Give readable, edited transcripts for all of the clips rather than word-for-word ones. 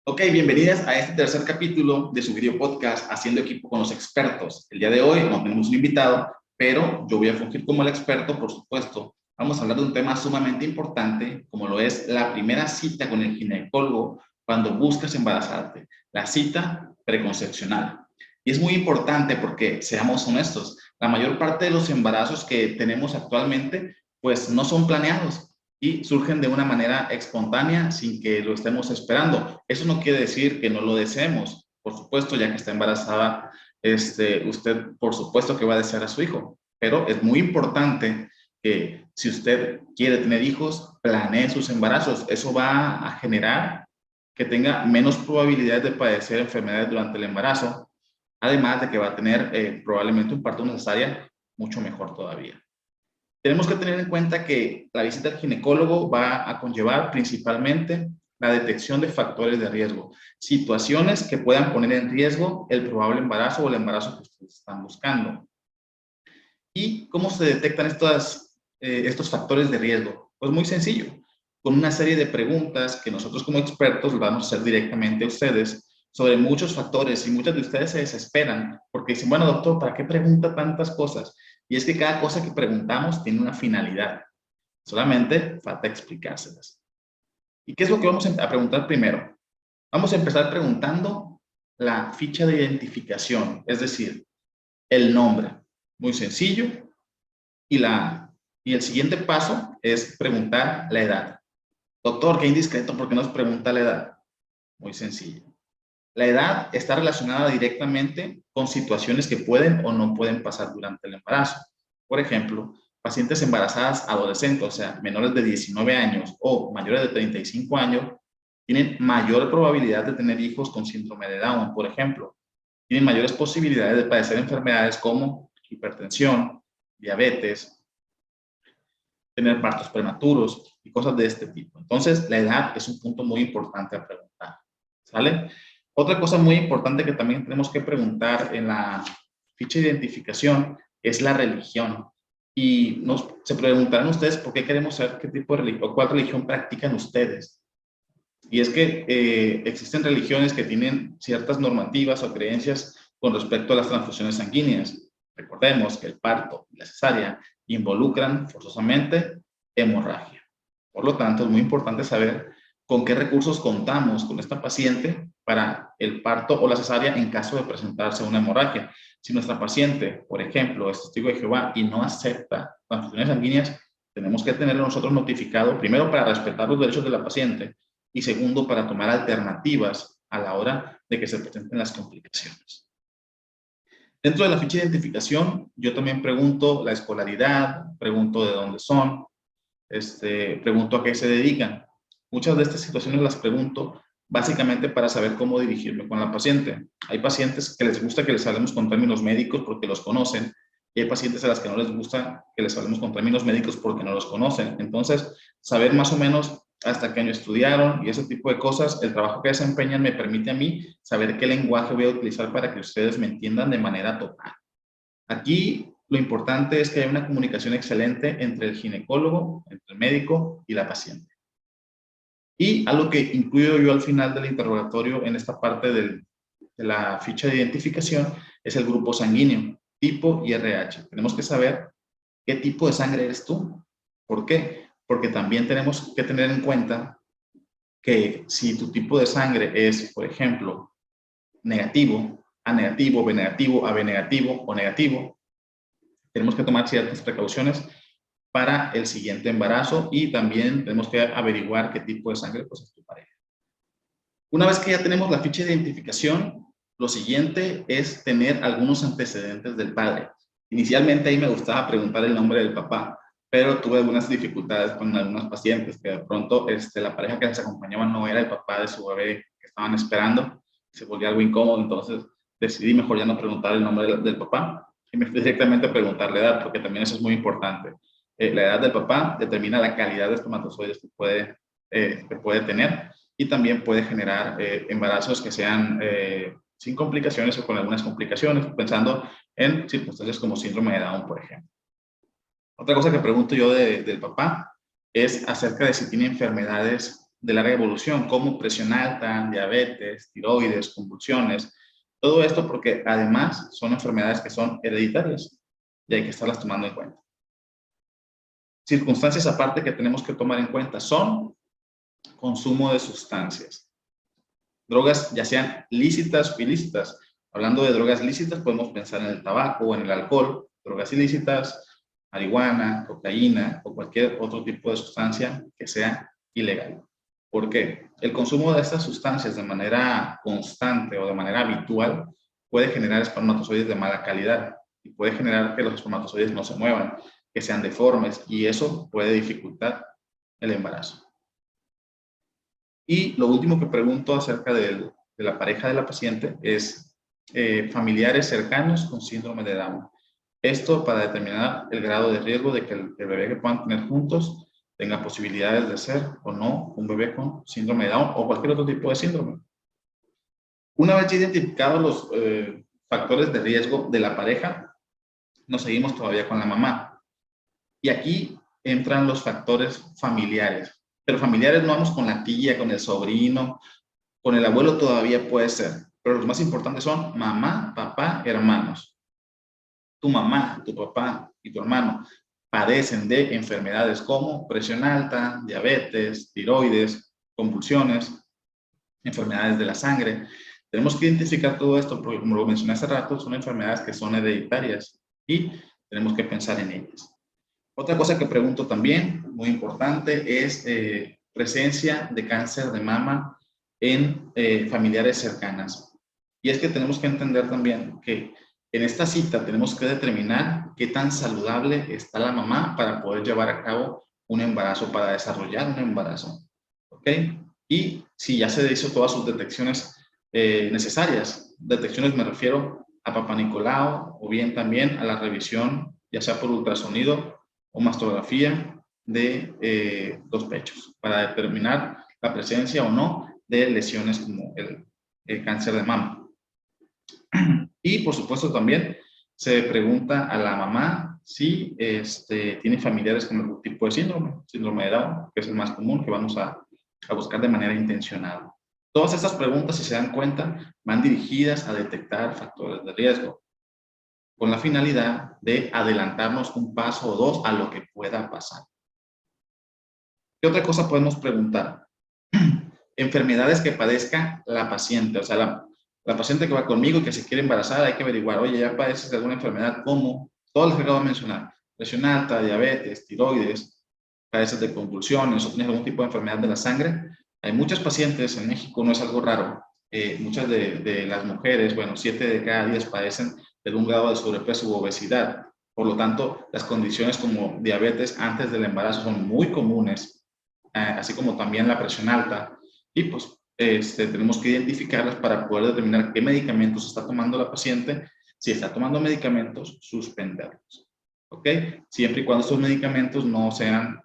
Ok, bienvenidas a este tercer capítulo de su video podcast Haciendo Equipo con los Expertos. El día de hoy no tenemos un invitado, pero yo voy a fungir como el experto, por supuesto. Vamos a hablar de un tema sumamente importante, como lo es la primera cita con el ginecólogo cuando buscas embarazarte, la cita preconcepcional. Y es muy importante porque, seamos honestos, la mayor parte de los embarazos que tenemos actualmente, pues no son planeados y surgen de una manera espontánea sin que lo estemos esperando. Eso no quiere decir que no lo deseemos. Por supuesto, ya que está embarazada, usted por supuesto que va a desear a su hijo, pero es muy importante que si usted quiere tener hijos, planee sus embarazos. Eso va a generar que tenga menos probabilidades de padecer enfermedades durante el embarazo, además de que va a tener probablemente un parto cesárea mucho mejor todavía. Tenemos que tener en cuenta que la visita al ginecólogo va a conllevar principalmente la detección de factores de riesgo, situaciones que puedan poner en riesgo el probable embarazo o el embarazo que ustedes están buscando. ¿Y cómo se detectan estos factores de riesgo? Pues muy sencillo, con una serie de preguntas que nosotros como expertos vamos a hacer directamente a ustedes sobre muchos factores, y muchas de ustedes se desesperan porque dicen, bueno, doctor, ¿para qué pregunta tantas cosas? Y es que cada cosa que preguntamos tiene una finalidad. Solamente falta explicárselas. ¿Y qué es lo que vamos a preguntar primero? Vamos a empezar preguntando la ficha de identificación, es decir, el nombre. Muy sencillo. Y el siguiente paso es preguntar la edad. Doctor, qué indiscreto, ¿por qué nos pregunta la edad? Muy sencillo. La edad está relacionada directamente con situaciones que pueden o no pueden pasar durante el embarazo. Por ejemplo, pacientes embarazadas adolescentes, o sea, menores de 19 años o mayores de 35 años, tienen mayor probabilidad de tener hijos con síndrome de Down, por ejemplo. Tienen mayores posibilidades de padecer enfermedades como hipertensión, diabetes, tener partos prematuros y cosas de este tipo. Entonces, la edad es un punto muy importante a preguntar. ¿Sale? Otra cosa muy importante que también tenemos que preguntar en la ficha de identificación es la religión. Y se preguntarán ustedes por qué queremos saber qué tipo de religión o cuál religión practican ustedes. Y es que existen religiones que tienen ciertas normativas o creencias con respecto a las transfusiones sanguíneas. Recordemos que el parto y la cesárea involucran forzosamente hemorragia. Por lo tanto, es muy importante saber con qué recursos contamos con esta paciente para el parto o la cesárea en caso de presentarse una hemorragia. Si nuestra paciente, por ejemplo, es testigo de Jehová y no acepta transfusiones sanguíneas, tenemos que tenerlo nosotros notificado, primero para respetar los derechos de la paciente y segundo para tomar alternativas a la hora de que se presenten las complicaciones. Dentro de la ficha de identificación, yo también pregunto la escolaridad, pregunto de dónde son, pregunto a qué se dedican. Muchas de estas situaciones las pregunto básicamente para saber cómo dirigirme con la paciente. Hay pacientes que les gusta que les hablemos con términos médicos porque los conocen, y hay pacientes a las que no les gusta que les hablemos con términos médicos porque no los conocen. Entonces, saber más o menos hasta qué año estudiaron y ese tipo de cosas, el trabajo que desempeñan me permite a mí saber qué lenguaje voy a utilizar para que ustedes me entiendan de manera total. Aquí lo importante es que haya una comunicación excelente entre el ginecólogo, entre el médico y la paciente. Y algo que incluyo yo al final del interrogatorio en esta parte de la ficha de identificación es el grupo sanguíneo, tipo y RH. Tenemos que saber qué tipo de sangre eres tú. ¿Por qué? Porque también tenemos que tener en cuenta que si tu tipo de sangre es, por ejemplo, negativo, A negativo, B negativo, AB negativo o negativo, tenemos que tomar ciertas precauciones para el siguiente embarazo y también tenemos que averiguar qué tipo de sangre pues, es tu pareja. Una vez que ya tenemos la ficha de identificación, lo siguiente es tener algunos antecedentes del padre. Inicialmente ahí me gustaba preguntar el nombre del papá, pero tuve algunas dificultades con algunos pacientes que de pronto la pareja que les acompañaba no era el papá de su bebé que estaban esperando, se volvía algo incómodo, entonces decidí mejor ya no preguntar el nombre del papá y me fui directamente a preguntar la edad, porque también eso es muy importante. La edad del papá determina la calidad de espermatozoides que puede tener y también puede generar embarazos que sean sin complicaciones o con algunas complicaciones, pensando en circunstancias como síndrome de Down, por ejemplo. Otra cosa que pregunto yo del papá es acerca de si tiene enfermedades de larga evolución, como presión alta, diabetes, tiroides, convulsiones. Todo esto porque además son enfermedades que son hereditarias y hay que estarlas tomando en cuenta. Circunstancias aparte que tenemos que tomar en cuenta son consumo de sustancias. Drogas ya sean lícitas o ilícitas. Hablando de drogas lícitas, podemos pensar en el tabaco o en el alcohol. Drogas ilícitas, marihuana, cocaína o cualquier otro tipo de sustancia que sea ilegal. ¿Por qué? El consumo de estas sustancias de manera constante o de manera habitual puede generar espermatozoides de mala calidad y puede generar que los espermatozoides no se muevan, que sean deformes, y eso puede dificultar el embarazo. Y lo último que pregunto acerca de la pareja de la paciente es familiares cercanos con síndrome de Down. Esto para determinar el grado de riesgo de que el bebé que puedan tener juntos tenga posibilidades de ser o no un bebé con síndrome de Down o cualquier otro tipo de síndrome. Una vez identificados los factores de riesgo de la pareja, nos seguimos todavía con la mamá. Y aquí entran los factores familiares. Pero familiares no vamos con la tía, con el sobrino, con el abuelo todavía puede ser. Pero los más importantes son mamá, papá, hermanos. Tu mamá, tu papá y tu hermano padecen de enfermedades como presión alta, diabetes, tiroides, convulsiones, enfermedades de la sangre. Tenemos que identificar todo esto porque, como lo mencioné hace rato, son enfermedades que son hereditarias y tenemos que pensar en ellas. Otra cosa que pregunto también, muy importante, es presencia de cáncer de mama en familiares cercanas. Y es que tenemos que entender también que en esta cita tenemos que determinar qué tan saludable está la mamá para poder llevar a cabo un embarazo, para desarrollar un embarazo. ¿Ok? Y si ya se hizo todas sus detecciones necesarias. Detecciones me refiero a Papá Nicolau o bien también a la revisión, ya sea por ultrasonido o mastografía de los pechos, para determinar la presencia o no de lesiones como el cáncer de mama. Y por supuesto también se pregunta a la mamá si tiene familiares con algún tipo de síndrome de Down, que es el más común, que vamos a buscar de manera intencional. Todas estas preguntas, si se dan cuenta, van dirigidas a detectar factores de riesgo, con la finalidad de adelantarnos un paso o dos a lo que pueda pasar. ¿Qué otra cosa podemos preguntar? Enfermedades que padezca la paciente, o sea, la paciente que va conmigo y que se quiere embarazar, hay que averiguar, oye, ¿ya padeces de alguna enfermedad? ¿Cómo? Todas las que acabo de mencionar, presión alta, diabetes, tiroides, padeces de convulsiones o tienes algún tipo de enfermedad de la sangre. Hay muchas pacientes en México, no es algo raro, muchas de las mujeres, bueno, 7 de cada 10 padecen de un grado de sobrepeso u obesidad. Por lo tanto, las condiciones como diabetes antes del embarazo son muy comunes, así como también la presión alta. Y pues tenemos que identificarlas para poder determinar qué medicamentos está tomando la paciente. Si está tomando medicamentos, suspenderlos. ¿Ok? Siempre y cuando estos medicamentos no sean,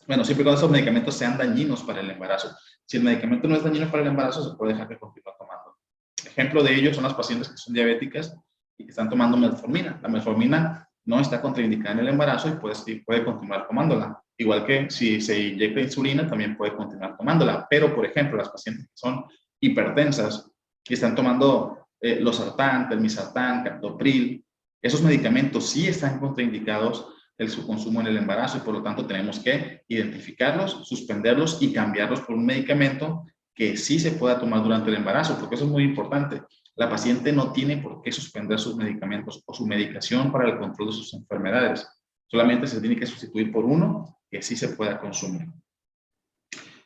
bueno, siempre y cuando estos medicamentos sean dañinos para el embarazo. Si el medicamento no es dañino para el embarazo, se puede dejar de continuar tomando. Ejemplo de ello son las pacientes que son diabéticas y que están tomando metformina. La metformina no está contraindicada en el embarazo y puede continuar tomándola. Igual que si se inyecta insulina, también puede continuar tomándola. Pero, por ejemplo, las pacientes que son hipertensas y están tomando losartán, telmisartán, captopril, esos medicamentos sí están contraindicados su consumo en el embarazo y por lo tanto tenemos que identificarlos, suspenderlos y cambiarlos por un medicamento que sí se pueda tomar durante el embarazo, porque eso es muy importante. La paciente no tiene por qué suspender sus medicamentos o su medicación para el control de sus enfermedades. Solamente se tiene que sustituir por uno que sí se pueda consumir.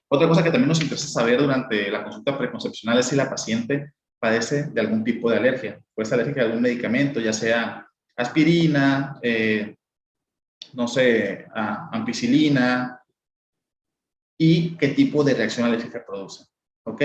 Otra cosa que también nos interesa saber durante la consulta preconcepcional es si la paciente padece de algún tipo de alergia. Puede ser alérgica a algún medicamento, ya sea aspirina, no sé, ampicilina, y qué tipo de reacción alérgica produce. ¿Ok?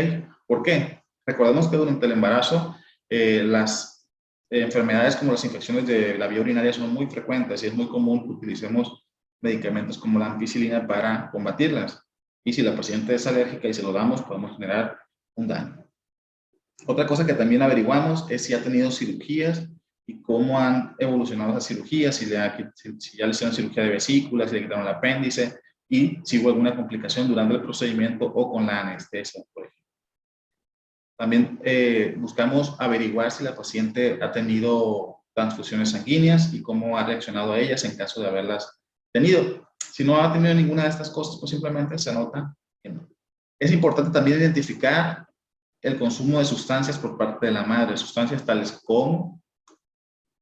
¿Por qué? Recordemos que durante el embarazo las enfermedades como las infecciones de la vía urinaria son muy frecuentes y es muy común que utilicemos medicamentos como la ampicilina para combatirlas. Y si la paciente es alérgica y se lo damos, podemos generar un daño. Otra cosa que también averiguamos es si ha tenido cirugías y cómo han evolucionado esas cirugías, si ya le hicieron cirugía de vesícula, si le quitaron el apéndice, y si hubo alguna complicación durante el procedimiento o con la anestesia, por ejemplo. También buscamos averiguar si la paciente ha tenido transfusiones sanguíneas y cómo ha reaccionado a ellas en caso de haberlas tenido. Si no ha tenido ninguna de estas cosas, pues simplemente se nota que no. Es importante también identificar el consumo de sustancias por parte de la madre, sustancias tales como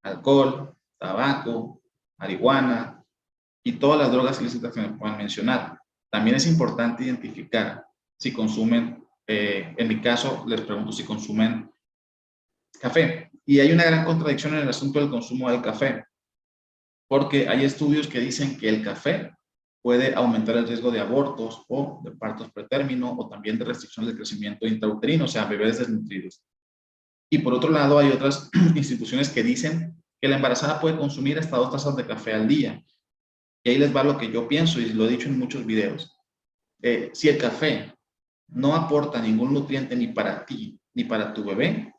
alcohol, tabaco, marihuana y todas las drogas ilícitas que me puedan mencionar. También es importante identificar si consumen, en mi caso les pregunto si consumen café. Y hay una gran contradicción en el asunto del consumo del café, porque hay estudios que dicen que el café puede aumentar el riesgo de abortos o de partos pretérmino o también de restricciones de crecimiento intrauterino, o sea, bebés desnutridos. Y por otro lado, hay otras instituciones que dicen que la embarazada puede consumir hasta 2 tazas de café al día. Y ahí les va lo que yo pienso y lo he dicho en muchos videos. Si el café no aporta ningún nutriente ni para ti ni para tu bebé,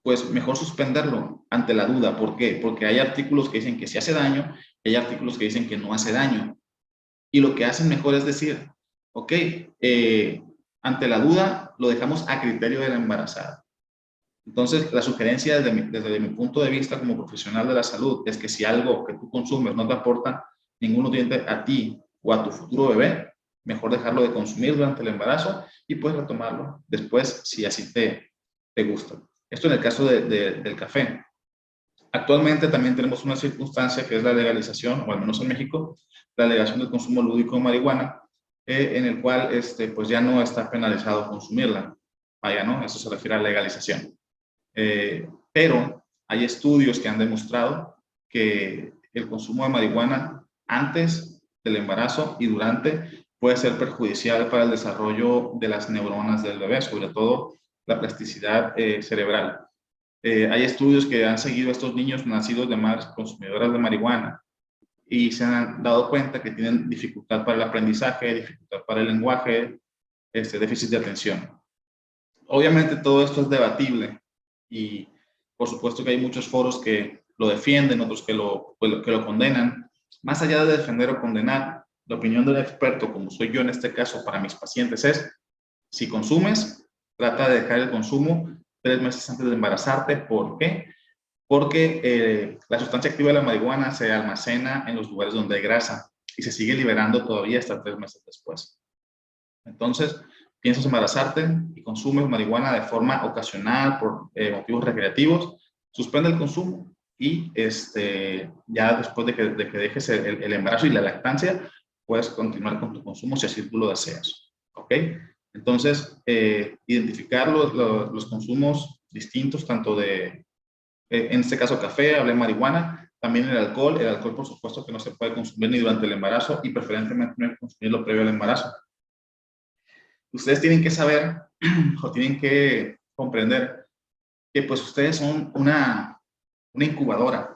pues mejor suspenderlo ante la duda. ¿Por qué? Porque hay artículos que dicen que sí hace daño y hay artículos que dicen que no hace daño. Y lo que hacen mejor es decir, ok, ante la duda lo dejamos a criterio de la embarazada. Entonces, la sugerencia desde mi punto de vista como profesional de la salud es que si algo que tú consumes no te aporta ningún nutriente a ti o a tu futuro bebé, mejor dejarlo de consumir durante el embarazo y puedes retomarlo después si así te gusta. Esto en el caso del café. Actualmente también tenemos una circunstancia que es la legalización, o al menos en México, la legalización del consumo lúdico de marihuana, en el cual pues ya no está penalizado consumirla. Vaya, ¿no? Eso se refiere a legalización. Pero hay estudios que han demostrado que el consumo de marihuana antes del embarazo y durante puede ser perjudicial para el desarrollo de las neuronas del bebé, sobre todo la plasticidad cerebral. Hay estudios que han seguido a estos niños nacidos de madres consumidoras de marihuana y se han dado cuenta que tienen dificultad para el aprendizaje, dificultad para el lenguaje, déficit de atención. Obviamente todo esto es debatible y por supuesto que hay muchos foros que lo defienden, otros que lo condenan. Más allá de defender o condenar, la opinión del experto, como soy yo en este caso para mis pacientes, es: si consumes, trata de dejar el consumo 3 meses antes de embarazarte. ¿Por qué? Porque la sustancia activa de la marihuana se almacena en los lugares donde hay grasa y se sigue liberando todavía hasta 3 meses después. Entonces, piensas embarazarte y consumes marihuana de forma ocasional por motivos recreativos, suspende el consumo y ya después de que dejes el embarazo y la lactancia, puedes continuar con tu consumo si así tú lo deseas. ¿Ok? Entonces, identificar los consumos distintos, tanto de, en este caso café, hablé marihuana, también el alcohol por supuesto que no se puede consumir ni durante el embarazo y preferentemente no consumirlo previo al embarazo. Ustedes tienen que saber o tienen que comprender que pues ustedes son una incubadora,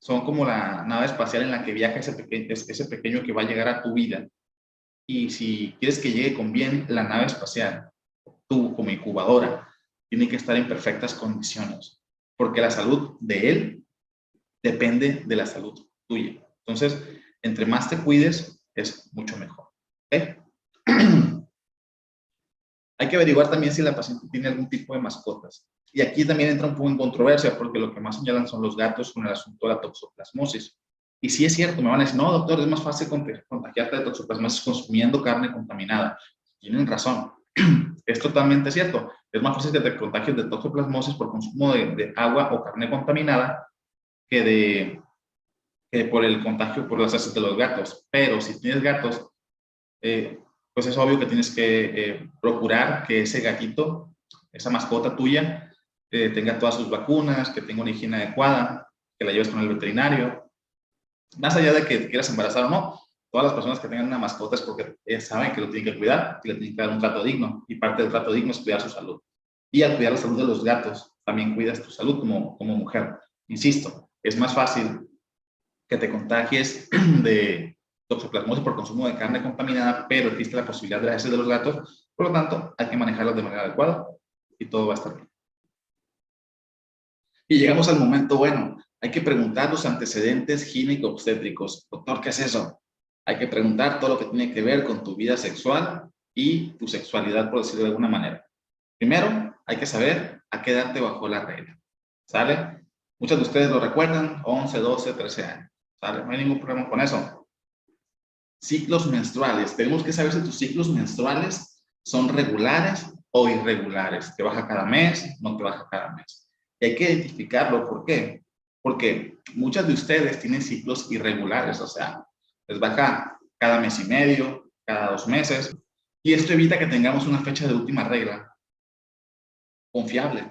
son como la nave espacial en la que viaja ese pequeño que va a llegar a tu vida. Y si quieres que llegue con bien la nave espacial, tú como incubadora, tiene que estar en perfectas condiciones, porque la salud de él depende de la salud tuya. Entonces, entre más te cuides, es mucho mejor. ¿Okay? Hay que averiguar también si la paciente tiene algún tipo de mascotas. Y aquí también entra un poco en controversia, porque lo que más señalan son los gatos con el asunto de la toxoplasmosis. Y sí es cierto, me van a decir, no, doctor, es más fácil contagiarte de toxoplasmosis consumiendo carne contaminada. Tienen razón. Es totalmente cierto. Es más fácil que te contagies de toxoplasmosis por consumo de agua o carne contaminada que por el contagio por las heces de los gatos. Pero si tienes gatos, pues es obvio que tienes que procurar que ese gatito, esa mascota tuya, tenga todas sus vacunas, que tenga una higiene adecuada, que la lleves con el veterinario. Más allá de que te quieras embarazar o no, todas las personas que tengan una mascota es porque saben que lo tienen que cuidar y le tienen que dar un trato digno. Y parte del trato digno es cuidar su salud. Y al cuidar la salud de los gatos, también cuidas tu salud como mujer. Insisto, es más fácil que te contagies de toxoplasmosis por consumo de carne contaminada, pero existe la posibilidad de las heces de los gatos. Por lo tanto, hay que manejarlas de manera adecuada y todo va a estar bien. Y llegamos al momento bueno. Hay que preguntar los antecedentes gineco-obstétricos. Doctor, ¿qué es eso? Hay que preguntar todo lo que tiene que ver con tu vida sexual y tu sexualidad, por decirlo de alguna manera. Primero, hay que saber a qué edad te bajó la regla, ¿sale? Muchos de ustedes lo recuerdan, 11, 12, 13 años, ¿sale? No hay ningún problema con eso. Ciclos menstruales. Tenemos que saber si tus ciclos menstruales son regulares o irregulares. ¿Te baja cada mes? ¿No te baja cada mes? Y hay que identificarlo. ¿Por qué? Porque muchas de ustedes tienen ciclos irregulares, o sea, les baja cada mes y medio, cada 2 meses, y esto evita que tengamos una fecha de última regla confiable,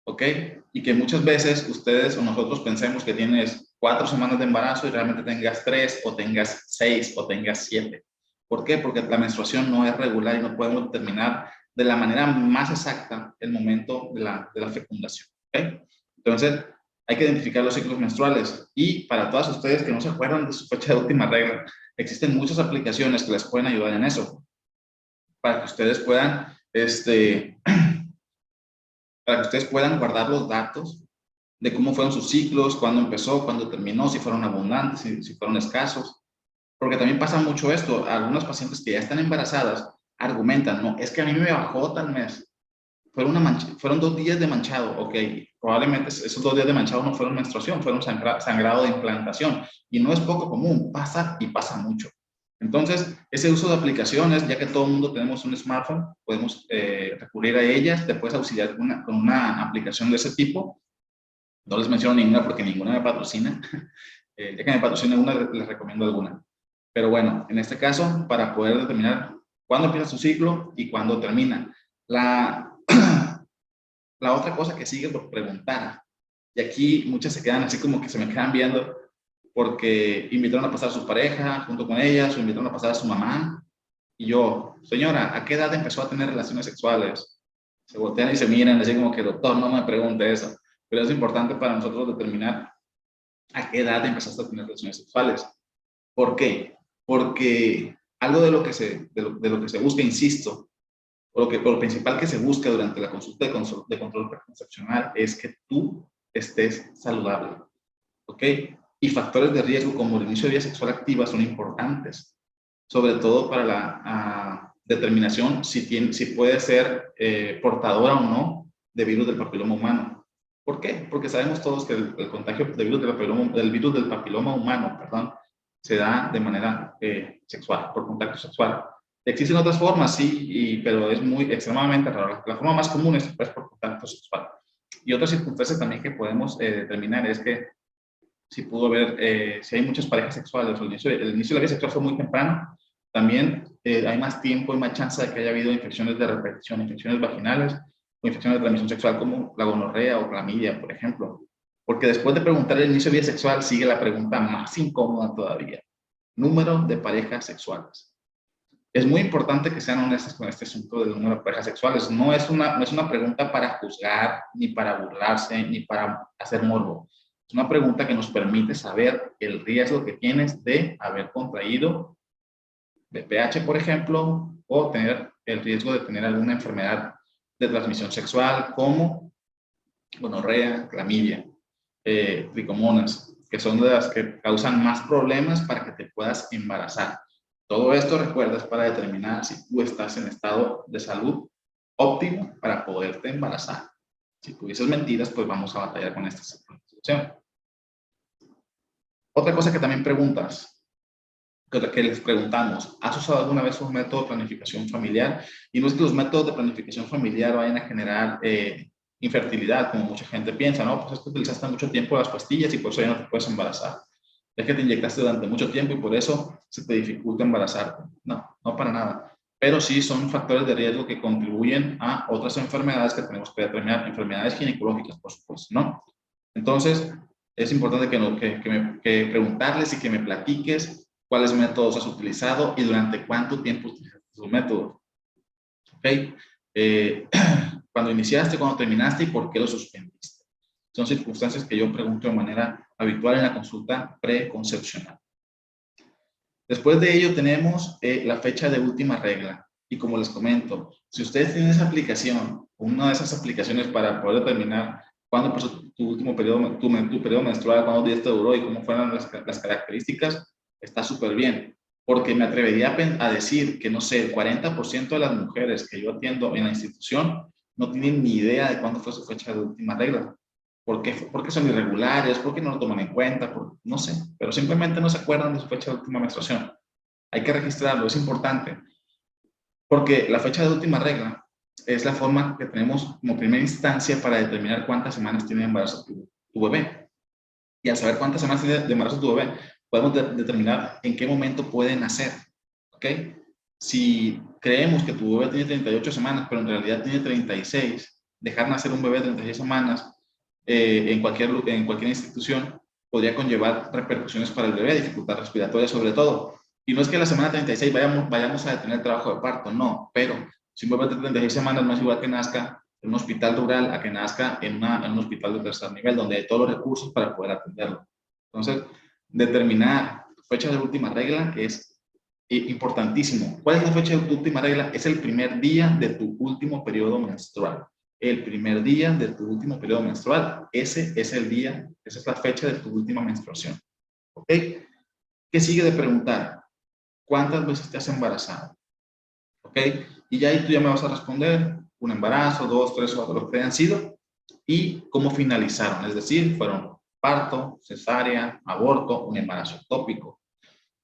¿ok? Y que muchas veces ustedes o nosotros pensemos que tienes 4 semanas de embarazo y realmente tengas 3 o tengas 6 o tengas 7. ¿Por qué? Porque la menstruación no es regular y no podemos determinar de la manera más exacta el momento de la fecundación, ¿ok? Entonces, hay que identificar los ciclos menstruales. Y para todas ustedes que no se acuerdan de su fecha de última regla, existen muchas aplicaciones que les pueden ayudar en eso, para que ustedes puedan, para que ustedes puedan guardar los datos de cómo fueron sus ciclos, cuándo empezó, cuándo terminó, si fueron abundantes, si fueron escasos. Porque también pasa mucho esto. Algunas pacientes que ya están embarazadas argumentan, no, es que a mí me bajó tal mes. Fueron 2 días de manchado, ok. Probablemente esos 2 días de manchado no fueron menstruación, fueron sangrado de implantación. Y no es poco común, pasa y pasa mucho. Entonces, ese uso de aplicaciones, ya que todo el mundo tenemos un smartphone, podemos recurrir a ellas, te puedes auxiliar con una aplicación de ese tipo. No les menciono ninguna porque ninguna me patrocina. Ya que me patrocina una, les recomiendo alguna. Pero bueno, en este caso, para poder determinar cuándo empieza su ciclo y cuándo termina. La otra cosa que sigue por preguntar, y aquí muchas se quedan así como que se me quedan viendo, porque invitaron a pasar a su pareja junto con ellas, o invitaron a pasar a su mamá, y yo, señora, ¿a qué edad empezó a tener relaciones sexuales? Se voltean y se miran, así como que, doctor, no me pregunte eso. Pero es importante para nosotros determinar a qué edad empezaste a tener relaciones sexuales. ¿Por qué? Porque algo de lo que se busca, insisto, o lo principal que se busca durante la consulta de control preconcepcional es que tú estés saludable, ¿ok? Y factores de riesgo como el inicio de vida sexual activa son importantes, sobre todo para la determinación si puede ser portadora o no de virus del papiloma humano. ¿Por qué? Porque sabemos todos que el contagio de virus del papiloma humano, perdón, se da de manera sexual, por contacto sexual. Existen otras formas, sí, pero es muy extremadamente raro. La forma más común es pues, por contacto sexual. Y otra circunstancia también que podemos determinar es que si pudo haber, si hay muchas parejas sexuales, el inicio de la vida sexual fue muy temprano, también hay más tiempo y más chance de que haya habido infecciones de repetición, infecciones vaginales o infecciones de transmisión sexual como la gonorrea o clamidia, por ejemplo. Porque después de preguntar el inicio de vida sexual, sigue la pregunta más incómoda todavía. Número de parejas sexuales. Es muy importante que sean honestos con este asunto del número de parejas sexuales. No es una pregunta para juzgar, ni para burlarse, ni para hacer morbo. Es una pregunta que nos permite saber el riesgo que tienes de haber contraído VPH, por ejemplo, o tener el riesgo de tener alguna enfermedad de transmisión sexual como gonorrea, clamidia, tricomonas, que son de las que causan más problemas para que te puedas embarazar. Todo esto, recuerda, es para determinar si tú estás en estado de salud óptimo para poderte embarazar. Si tú dices mentiras, pues vamos a batallar con esta situación. Otra cosa que también preguntas, que les preguntamos, ¿has usado alguna vez un método de planificación familiar? Y no es que los métodos de planificación familiar vayan a generar infertilidad, como mucha gente piensa, ¿no? Pues es que utilizaste mucho tiempo las pastillas y por eso ya no te puedes embarazar. Es que te inyectaste durante mucho tiempo y por eso se te dificulta embarazarte. No, no para nada. Pero sí son factores de riesgo que contribuyen a otras enfermedades que tenemos que determinar, enfermedades ginecológicas, por supuesto, ¿no? Entonces, es importante que preguntarles y que me platiques cuáles métodos has utilizado y durante cuánto tiempo utilizaste su método. ¿Ok? Cuando iniciaste, cuando terminaste y por qué lo suspendiste. Son circunstancias que yo pregunto de manera habitual en la consulta preconcepcional. Después de ello tenemos la fecha de última regla. Y como les comento, si ustedes tienen esa aplicación, una de esas aplicaciones para poder determinar cuándo empezó tu último periodo, tu periodo menstrual, cuántos días te duró y cómo fueron las características, está súper bien. porque me atrevería a decir que, no sé, el 40% de las mujeres que yo atiendo en la institución no tienen ni idea de cuándo fue su fecha de última regla. ¿Por qué son irregulares? ¿Por qué no lo toman en cuenta? No sé, pero simplemente no se acuerdan de su fecha de última menstruación. Hay que registrarlo, es importante, porque la fecha de última regla es la forma que tenemos como primera instancia para determinar cuántas semanas tiene de embarazo tu bebé. Y al saber cuántas semanas tiene de embarazo tu bebé, podemos determinar en qué momento puede nacer, ¿ok? Si creemos que tu bebé tiene 38 semanas, pero en realidad tiene 36, dejar nacer un bebé de 36 semanas en cualquier institución podría conllevar repercusiones para el bebé, dificultad respiratoria sobre todo. Y no es que a la semana 36 vayamos a detener el trabajo de parto, no, pero si un bebé de 36 semanas no es igual que nazca en un hospital rural a que nazca en un hospital de tercer nivel, donde hay todos los recursos para poder atenderlo. Entonces, determinar fecha de última regla es importantísimo. ¿Cuál es la fecha de última regla? Es el primer día de tu último periodo menstrual. El primer día de tu último periodo menstrual. Ese es el día, esa es la fecha de tu última menstruación. ¿Ok? ¿Qué sigue de preguntar? ¿Cuántas veces te has embarazado? ¿Ok? Y ya ahí tú ya me vas a responder un embarazo, 2, 3 o lo que hayan sido y cómo finalizaron. Es decir, fueron parto, cesárea, aborto, un embarazo ectópico,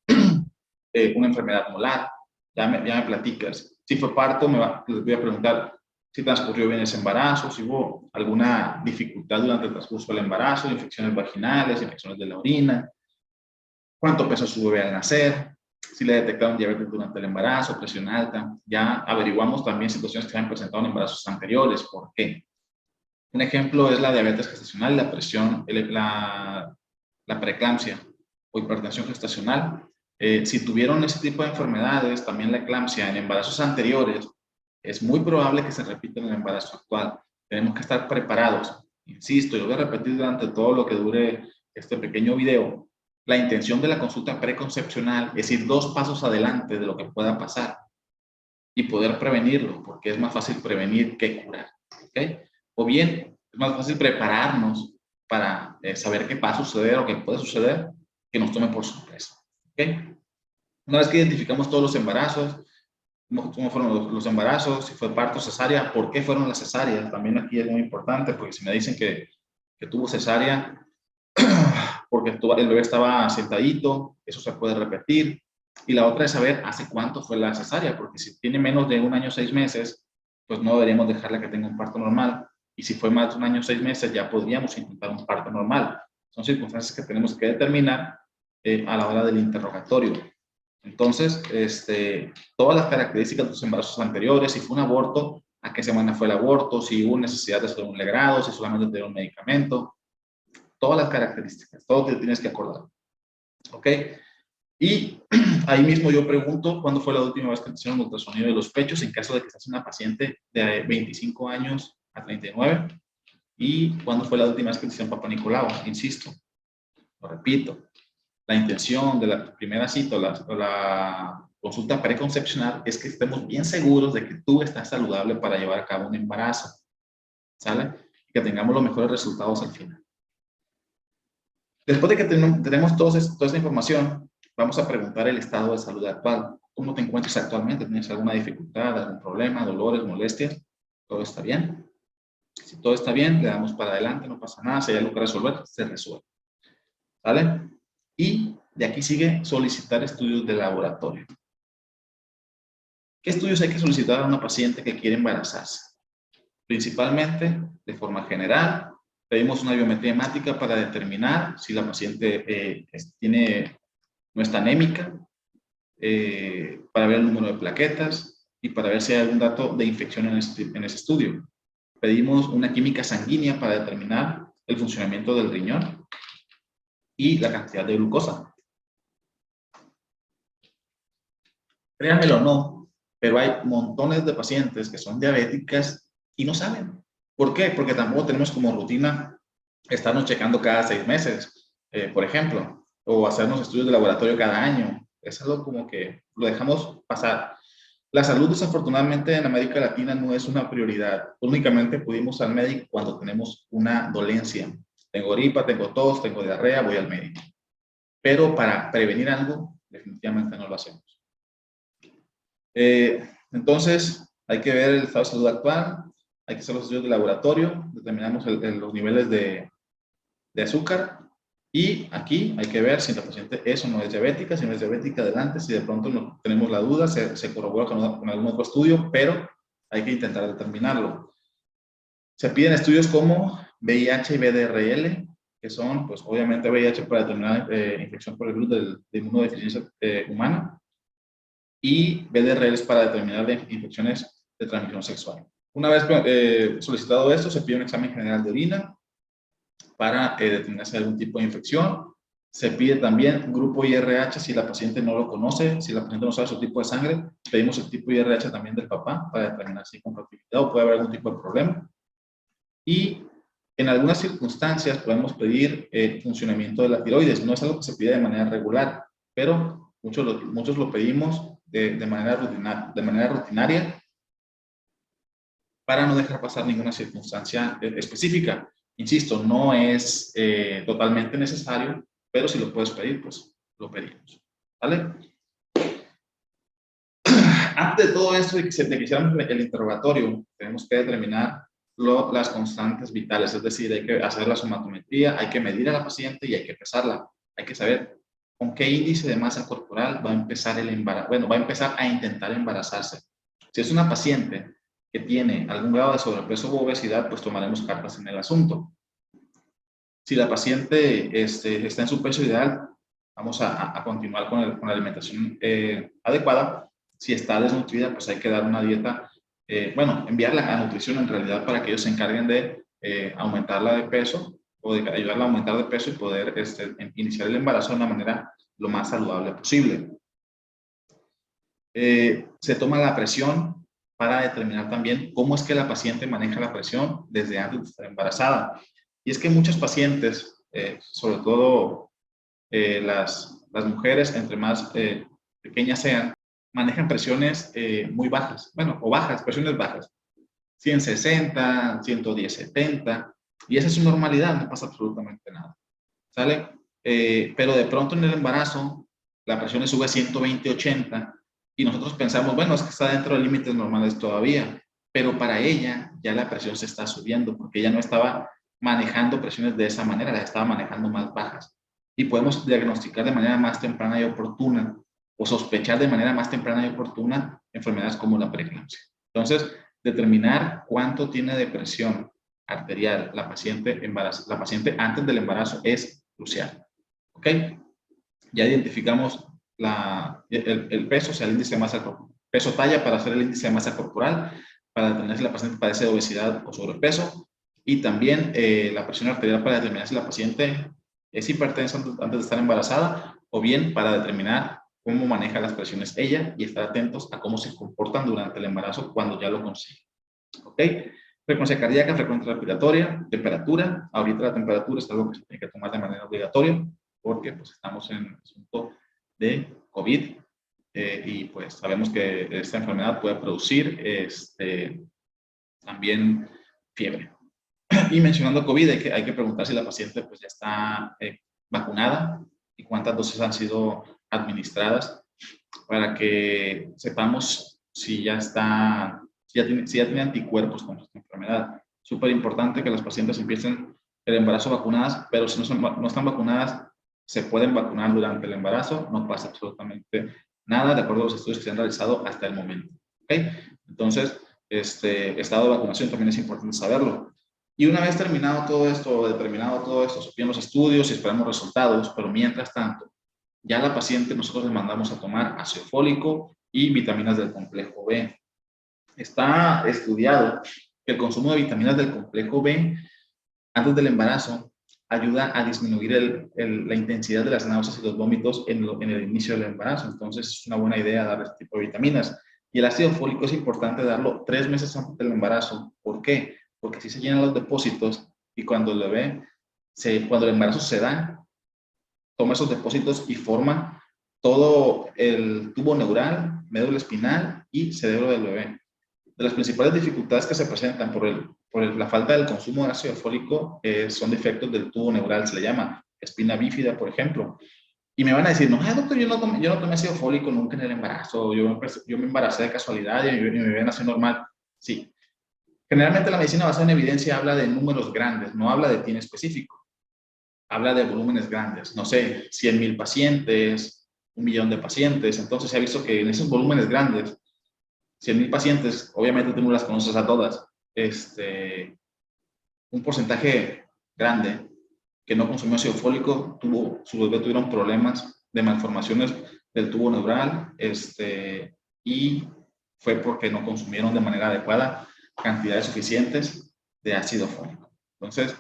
una enfermedad molar. Ya me platicas. Si fue parto, les voy a preguntar si transcurrió bien ese embarazo, si hubo alguna dificultad durante el transcurso del embarazo, infecciones vaginales, infecciones de la orina, cuánto pesó su bebé al nacer, si le detectaron diabetes durante el embarazo, presión alta. Ya averiguamos también situaciones que se han presentado en embarazos anteriores. ¿Por qué? Un ejemplo es la diabetes gestacional, la presión, la preeclampsia o hipertensión gestacional. Si tuvieron ese tipo de enfermedades, también la eclampsia en embarazos anteriores, es muy probable que se repita en el embarazo actual. Tenemos que estar preparados. Insisto, yo voy a repetir durante todo lo que dure este pequeño video. La intención de la consulta preconcepcional es ir 2 pasos adelante de lo que pueda pasar y poder prevenirlo, porque es más fácil prevenir que curar. ¿Okay? O bien, es más fácil prepararnos para saber qué va a suceder o qué puede suceder, que nos tome por sorpresa. ¿Okay? Una vez que identificamos todos los embarazos, cómo fueron los embarazos, si fue parto, cesárea, por qué fueron las cesáreas, también aquí es muy importante, porque si me dicen que tuvo cesárea, porque el bebé estaba sentadito, eso se puede repetir. Y la otra es saber hace cuánto fue la cesárea, porque si tiene menos de 1 año 6 meses, pues no deberíamos dejarla que tenga un parto normal. Y si fue más de 1 año 6 meses, ya podríamos intentar un parto normal. Son circunstancias que tenemos que determinar a la hora del interrogatorio. Entonces, todas las características de los embarazos anteriores, si fue un aborto, a qué semana fue el aborto, si hubo necesidad de hacer un legrado, si solamente tener un medicamento, todas las características, todo te tienes que acordar. ¿Ok? Y ahí mismo yo pregunto cuándo fue la última vez que te hicieron ultrasonido de los pechos en caso de que seas una paciente de 25 años a 39 y cuándo fue la última vez que te hicieron Papá Nicolau. Insisto, lo repito, la intención de la primera cita o la consulta preconcepcional es que estemos bien seguros de que tú estás saludable para llevar a cabo un embarazo, ¿sale? Y que tengamos los mejores resultados al final. Después de que tenemos toda esta información, vamos a preguntar el estado de salud actual. ¿Cómo te encuentras actualmente? ¿Tienes alguna dificultad, algún problema, dolores, molestias? ¿Todo está bien? Si todo está bien, le damos para adelante, no pasa nada. Si hay algo que resolver, se resuelve. ¿Vale? Y de aquí sigue solicitar estudios de laboratorio. ¿Qué estudios hay que solicitar a una paciente que quiere embarazarse? Principalmente, de forma general, pedimos una biometría hemática para determinar si la paciente no está anémica, para ver el número de plaquetas y para ver si hay algún dato de infección en ese estudio. Pedimos una química sanguínea para determinar el funcionamiento del riñón y la cantidad de glucosa. Créanmelo o no, pero hay montones de pacientes que son diabéticas y no saben. ¿Por qué? Porque tampoco tenemos como rutina estarnos checando cada 6 meses, por ejemplo, o hacernos estudios de laboratorio cada año. Es algo como que lo dejamos pasar. La salud, desafortunadamente, en América Latina no es una prioridad. Únicamente acudimos al médico cuando tenemos una dolencia. Tengo gripa, tengo tos, tengo diarrea, voy al médico. Pero para prevenir algo, definitivamente no lo hacemos. Entonces, hay que ver el estado de salud actual, hay que hacer los estudios de laboratorio, determinamos los niveles de azúcar, y aquí hay que ver si la paciente es o no es diabética. Si no es diabética, adelante. Si de pronto no tenemos la duda, se corrobora con algún otro estudio, pero hay que intentar determinarlo. Se piden estudios como VIH y VDRL, que son, pues obviamente VIH para determinar infección por el virus de inmunodeficiencia humana, y VDRL es para determinar infecciones de transmisión sexual. Una vez solicitado esto, se pide un examen general de orina para determinar si hay algún tipo de infección. Se pide también grupo IRH si la paciente no lo conoce, si la paciente no sabe su tipo de sangre, pedimos el tipo IRH también del papá para determinar si hay compatibilidad o puede haber algún tipo de problema. Y en algunas circunstancias podemos pedir funcionamiento de la tiroides. No es algo que se pide de manera regular, pero muchos lo pedimos de manera rutinaria para no dejar pasar ninguna circunstancia específica. Insisto, no es totalmente necesario, pero si lo puedes pedir, pues lo pedimos. ¿Vale? Antes de todo esto, de que hiciéramos el interrogatorio, tenemos que determinar las constantes vitales, es decir, hay que hacer la somatometría, hay que medir a la paciente y hay que pesarla. Hay que saber con qué índice de masa corporal va a empezar el embarazo. Bueno, va a empezar a intentar embarazarse. Si es una paciente que tiene algún grado de sobrepeso u obesidad, pues tomaremos cartas en el asunto. Si la paciente está en su peso ideal, vamos a continuar con la alimentación adecuada. Si está desnutrida, pues hay que dar una dieta, enviarla a nutrición en realidad para que ellos se encarguen de aumentarla de peso o de ayudarla a aumentar de peso y poder iniciar el embarazo de una manera lo más saludable posible. Se toma la presión para determinar también cómo es que la paciente maneja la presión desde antes de estar embarazada. Y es que muchos pacientes, sobre todo las mujeres, entre más pequeñas sean, manejan presiones muy bajas, o bajas, presiones bajas, 160, 110, 70, y esa es su normalidad, no pasa absolutamente nada, ¿sale? Pero de pronto en el embarazo, la presión sube a 120, 80, y nosotros pensamos, bueno, es que está dentro de límites normales todavía, pero para ella ya la presión se está subiendo, porque ella no estaba manejando presiones de esa manera, las estaba manejando más bajas. Y podemos diagnosticar de manera más temprana y oportuna, o sospechar de manera más temprana y oportuna enfermedades como la preeclampsia. Entonces, determinar cuánto tiene de presión arterial la paciente antes del embarazo es crucial. ¿Ok? Ya identificamos el peso, o sea, el índice de masa corporal, peso talla para hacer el índice de masa corporal, para determinar si la paciente padece de obesidad o sobrepeso, y también la presión arterial para determinar si la paciente es hipertensa antes de estar embarazada, o bien para determinar cómo maneja las presiones ella y estar atentos a cómo se comportan durante el embarazo cuando ya lo consigue. ¿Ok? Frecuencia cardíaca, frecuencia respiratoria, temperatura. Ahorita la temperatura es algo que se tiene que tomar de manera obligatoria porque pues estamos en el asunto de COVID y pues sabemos que esta enfermedad puede producir también fiebre. Y mencionando COVID, hay que preguntar si la paciente pues ya está vacunada y cuántas dosis han sido administradas para que sepamos si ya tiene anticuerpos contra esta enfermedad. Súper importante que las pacientes empiecen el embarazo vacunadas, pero si no están vacunadas, se pueden vacunar durante el embarazo, no pasa absolutamente nada, de acuerdo a los estudios que se han realizado hasta el momento. ¿Okay? Entonces, estado de vacunación también es importante saberlo. Y una vez terminado todo esto, determinado todo esto, supieron los estudios y esperamos resultados, pero mientras tanto, ya la paciente nosotros le mandamos a tomar ácido fólico y vitaminas del complejo B. Está estudiado que el consumo de vitaminas del complejo B antes del embarazo ayuda a disminuir la intensidad de las náuseas y los vómitos en el inicio del embarazo. Entonces es una buena idea dar este tipo de vitaminas. Y el ácido fólico es importante darlo 3 meses antes del embarazo. ¿Por qué? Porque así se llenan los depósitos y cuando el bebé, cuando el embarazo se da, toma esos depósitos y forma todo el tubo neural, médula espinal y cerebro del bebé. De las principales dificultades que se presentan por la falta del consumo de ácido fólico son defectos del tubo neural, se le llama espina bífida, por ejemplo. Y me van a decir, no, doctor, yo no tomé ácido fólico nunca en el embarazo, yo me embaracé de casualidad y mi bebé nació normal. Sí. Generalmente la medicina basada en evidencia habla de números grandes, no habla de ti en específico. Habla de volúmenes grandes, no sé, 100,000 pacientes, 1,000,000 de pacientes. Entonces se ha visto que en esos volúmenes grandes, 100,000 pacientes, obviamente tú no las conoces a todas, un porcentaje grande que no consumió ácido fólico, sus bebés tuvieron problemas de malformaciones del tubo neural, y fue porque no consumieron de manera adecuada cantidades suficientes de ácido fólico. Entonces,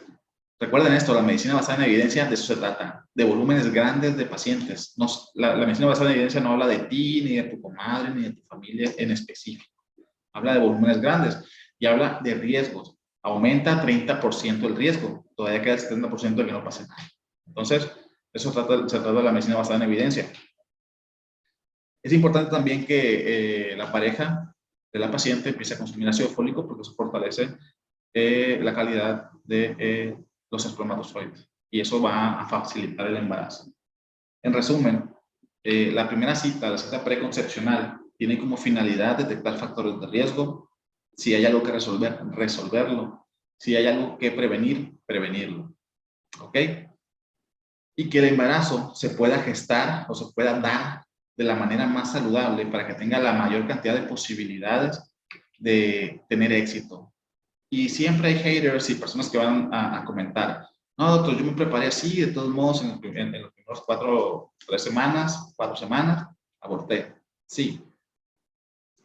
recuerden esto, la medicina basada en evidencia de eso se trata, de volúmenes grandes de pacientes. La medicina basada en evidencia no habla de ti, ni de tu comadre, ni de tu familia en específico. Habla de volúmenes grandes y habla de riesgos. Aumenta 30% el riesgo, todavía queda el 70% de que no pase nada. Entonces, eso se trata de la medicina basada en evidencia. Es importante también que la pareja de la paciente empiece a consumir ácido fólico porque eso fortalece la calidad de los espermatozoides y eso va a facilitar el embarazo. En resumen, la primera cita, la cita preconcepcional, tiene como finalidad detectar factores de riesgo. Si hay algo que resolver, resolverlo. Si hay algo que prevenir, prevenirlo. ¿Ok? Y que el embarazo se pueda gestar o se pueda dar de la manera más saludable para que tenga la mayor cantidad de posibilidades de tener éxito. Y siempre hay haters y personas que van a comentar, no, doctor, yo me preparé así, de todos modos, en los primeros 4 semanas, aborté. Sí,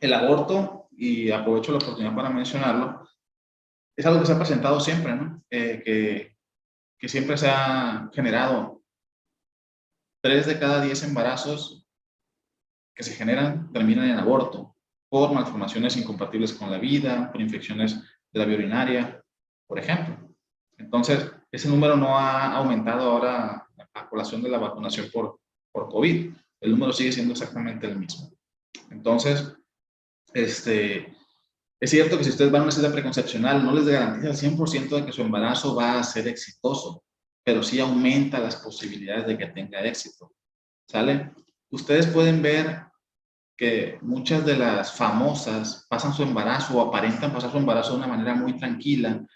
el aborto, y aprovecho la oportunidad para mencionarlo, es algo que se ha presentado siempre, ¿no? Que siempre se ha generado. 3 de cada 10 embarazos que se generan terminan en aborto por malformaciones incompatibles con la vida, por infecciones de la vía urinaria, por ejemplo. Entonces, ese número no ha aumentado ahora a colación de la vacunación por COVID. El número sigue siendo exactamente el mismo. Entonces, es cierto que si ustedes van a una cita preconcepcional, no les garantiza al 100% de que su embarazo va a ser exitoso, pero sí aumenta las posibilidades de que tenga éxito. ¿Sale? Ustedes pueden ver que muchas de las famosas pasan su embarazo o aparentan pasar su embarazo de una manera muy tranquila,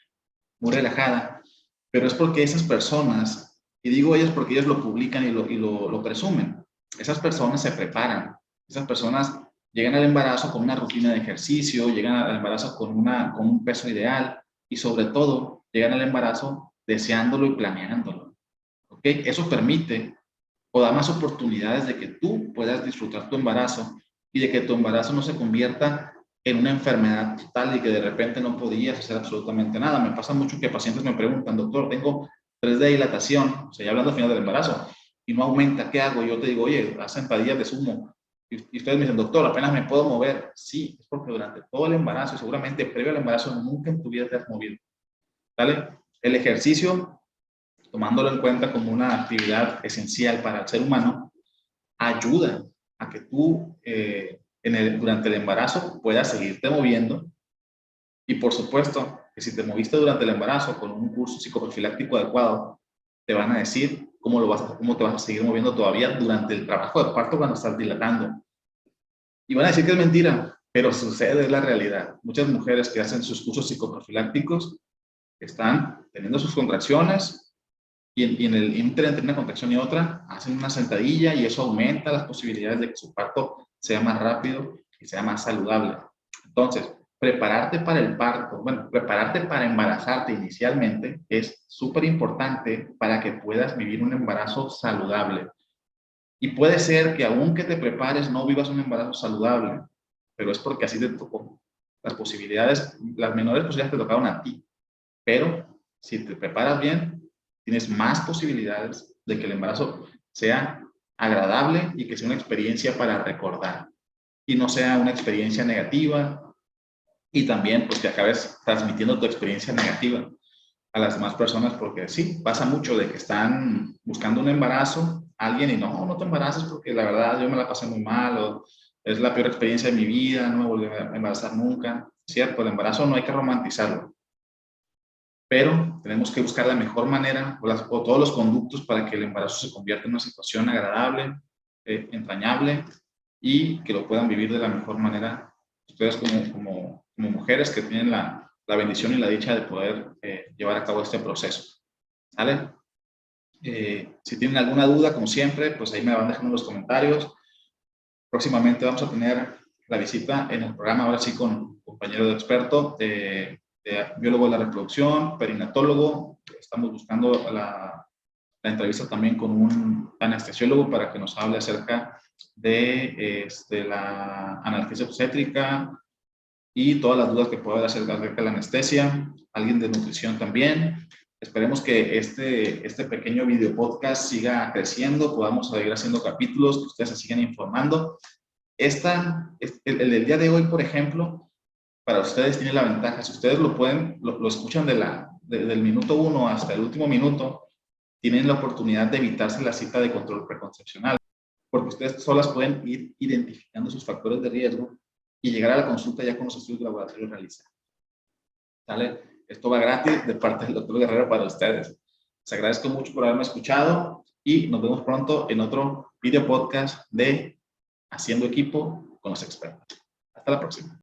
muy relajada, pero es porque esas personas, y digo ellas porque ellos lo publican y lo presumen, esas personas se preparan, esas personas llegan al embarazo con una rutina de ejercicio, llegan al embarazo con un peso ideal y sobre todo llegan al embarazo deseándolo y planeándolo. ¿Ok? Eso permite o da más oportunidades de que tú puedas disfrutar tu embarazo y de que tu embarazo no se convierta en una enfermedad total y que de repente no podías hacer absolutamente nada. Me pasa mucho que pacientes me preguntan, doctor, tengo 3 de dilatación, o sea, ya hablando al final del embarazo, y no aumenta, ¿qué hago? Yo te digo, oye, haz sentadillas de sumo. Y ustedes me dicen, doctor, apenas me puedo mover. Sí, es porque durante todo el embarazo y seguramente previo al embarazo nunca en tu vida te has movido. ¿Vale? El ejercicio, tomándolo en cuenta como una actividad esencial para el ser humano, ayuda a que tú durante el embarazo puedas seguirte moviendo y por supuesto que si te moviste durante el embarazo con un curso psicoprofiláctico adecuado, te van a decir cómo te vas a seguir moviendo todavía durante el trabajo de parto cuando estás dilatando. Y van a decir que es mentira, pero sucede, es la realidad. Muchas mujeres que hacen sus cursos psicoprofilácticos están teniendo sus contracciones y en el ínter entre una contracción y otra hacen una sentadilla y eso aumenta las posibilidades de que su parto sea más rápido y sea más saludable. Entonces, prepararte para el parto, bueno, prepararte para embarazarte inicialmente es súper importante para que puedas vivir un embarazo saludable. Y puede ser que aunque te prepares no vivas un embarazo saludable, pero es porque así te tocó. Las posibilidades, las menores posibilidades te tocaron a ti, pero si te preparas bien, tienes más posibilidades de que el embarazo sea agradable y que sea una experiencia para recordar y no sea una experiencia negativa y también pues que acabes transmitiendo tu experiencia negativa a las demás personas porque sí, pasa mucho de que están buscando un embarazo alguien y no te embaraces porque la verdad yo me la pasé muy mal o es la peor experiencia de mi vida, no me volví a embarazar nunca. Cierto, el embarazo no hay que romantizarlo, pero tenemos que buscar la mejor manera o todos los conductos para que el embarazo se convierta en una situación agradable, entrañable, y que lo puedan vivir de la mejor manera ustedes como mujeres que tienen la bendición y la dicha de poder llevar a cabo este proceso. ¿Vale? Si tienen alguna duda, como siempre, pues ahí me van dejando en los comentarios. Próximamente vamos a tener la visita en el programa, ahora sí, con un compañero de experto, de biólogo de la reproducción, perinatólogo. Estamos buscando la entrevista también con un anestesiólogo para que nos hable acerca de la analgesia obstétrica y todas las dudas que pueda haber acerca de la anestesia, alguien de nutrición también. Esperemos que este pequeño video podcast siga creciendo, podamos seguir haciendo capítulos, que ustedes se sigan informando. El del día de hoy, por ejemplo, para ustedes tiene la ventaja, si ustedes lo escuchan del minuto 1 hasta el último minuto, tienen la oportunidad de evitarse la cita de control preconcepcional, porque ustedes solas pueden ir identificando sus factores de riesgo y llegar a la consulta ya con los estudios de laboratorio realizados. ¿Sale? Esto va gratis de parte del doctor Guerrero para ustedes. Les agradezco mucho por haberme escuchado y nos vemos pronto en otro video podcast de Haciendo Equipo con los Expertos. Hasta la próxima.